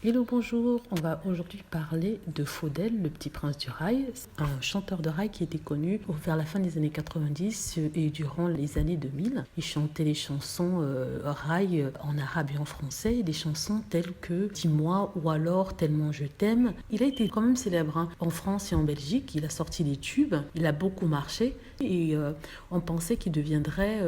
Hello, bonjour, on va aujourd'hui parler de Faudel, le petit prince du rail, un chanteur de rail qui était connu vers la fin des années 90 et durant les années 2000. Il chantait les chansons rail en arabe et en français, des chansons telles que Dis-moi ou alors Tellement je t'aime. Il a été quand même célèbre en France et en Belgique, il a sorti des tubes, il a beaucoup marché et on pensait qu'il deviendrait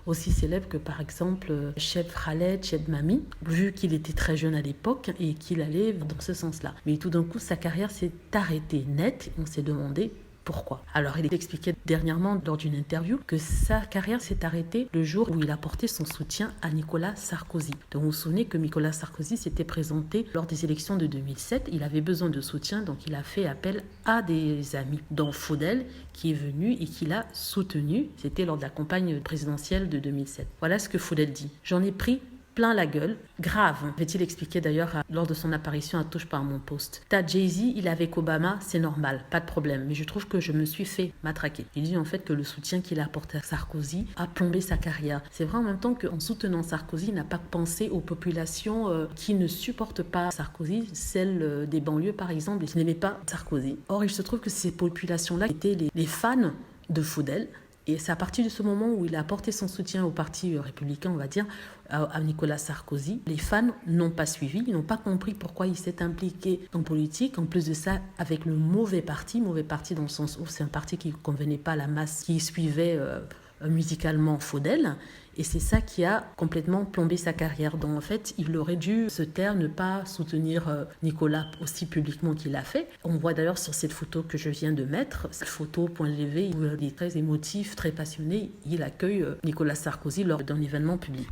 aussi célèbre que par exemple Cheb Khaled, Cheb Mami, vu qu'il était très jeune à l'époque et qu'il allait dans ce sens-là. Mais tout d'un coup, sa carrière s'est arrêtée net. On s'est demandé pourquoi. Alors, il expliquait dernièrement lors d'une interview que sa carrière s'est arrêtée le jour où il a porté son soutien à Nicolas Sarkozy. Donc, vous vous souvenez que Nicolas Sarkozy s'était présenté lors des élections de 2007. Il avait besoin de soutien, donc il a fait appel à des amis, dont Faudel, qui est venu et qui l'a soutenu. C'était lors de la campagne présidentielle de 2007. Voilà ce que Faudel dit. J'en ai pris plein la gueule, grave, avait-il expliqué d'ailleurs lors de son apparition à Touche pas à mon poste. T'as Jay-Z, il est avec Obama, c'est normal, pas de problème, mais je trouve que je me suis fait matraquer. Il dit en fait que le soutien qu'il a apporté à Sarkozy a plombé sa carrière. C'est vrai en même temps qu'en soutenant Sarkozy, il n'a pas pensé aux populations qui ne supportent pas Sarkozy, celles des banlieues par exemple, qui n'aimaient pas Sarkozy. Or, il se trouve que ces populations-là étaient les fans de Faudel. Et c'est à partir de ce moment où il a apporté son soutien au parti républicain, on va dire, à Nicolas Sarkozy, les fans n'ont pas suivi, ils n'ont pas compris pourquoi il s'est impliqué en politique. En plus de ça, avec le mauvais parti dans le sens où c'est un parti qui ne convenait pas à la masse qui suivait musicalement Faudel. Et c'est ça qui a complètement plombé sa carrière. Donc en fait, il aurait dû se taire, ne pas soutenir Nicolas aussi publiquement qu'il l'a fait. On voit d'ailleurs sur cette photo que je viens de mettre, cette photo point levé, où il est très émotif, très passionné. Il accueille Nicolas Sarkozy lors d'un événement public.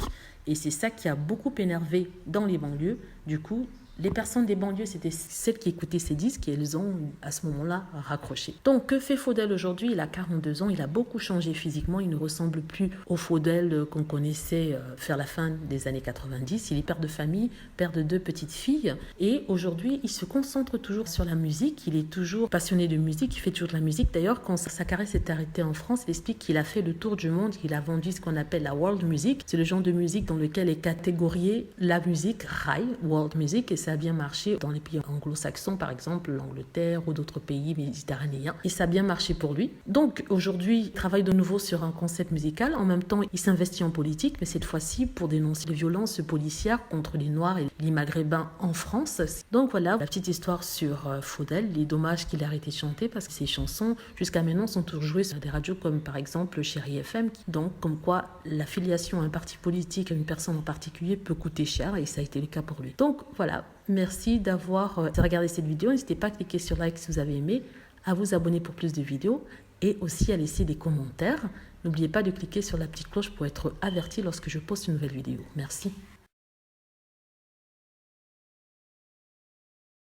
Et c'est ça qui a beaucoup énervé dans les banlieues. Du coup, les personnes des banlieues, c'était celles qui écoutaient ces disques et elles ont, à ce moment-là, raccroché. Donc, que fait Faudel aujourd'hui? Il a 42 ans, il a beaucoup changé physiquement, il ne ressemble plus au Faudel qu'on connaissait vers la fin des années 90. Il est père de famille, père de 2 petites filles et aujourd'hui, il se concentre toujours sur la musique, il est toujours passionné de musique, il fait toujours de la musique. D'ailleurs, quand sa carrière s'est arrêtée en France, il explique qu'il a fait le tour du monde, qu'il a vendu ce qu'on appelle la world music. C'est le genre de musique dans lequel est catégoriée la musique rail, world music, et ça a bien marché dans les pays anglo-saxons, par exemple l'Angleterre ou d'autres pays méditerranéens. Et ça a bien marché pour lui. Donc aujourd'hui, il travaille de nouveau sur un concept musical. En même temps, il s'investit en politique, mais cette fois-ci pour dénoncer les violences policières contre les Noirs et les Maghrébins en France. Donc voilà, la petite histoire sur Faudel. Il est dommage qu'il ait arrêté de chanter parce que ses chansons, jusqu'à maintenant, sont toujours jouées sur des radios comme par exemple Chérie FM. Donc comme quoi l'affiliation à un parti politique, à une personne en particulier, peut coûter cher et ça a été le cas pour lui. Donc voilà. Merci d'avoir regardé cette vidéo. N'hésitez pas à cliquer sur like si vous avez aimé, à vous abonner pour plus de vidéos et aussi à laisser des commentaires. N'oubliez pas de cliquer sur la petite cloche pour être averti lorsque je poste une nouvelle vidéo. Merci.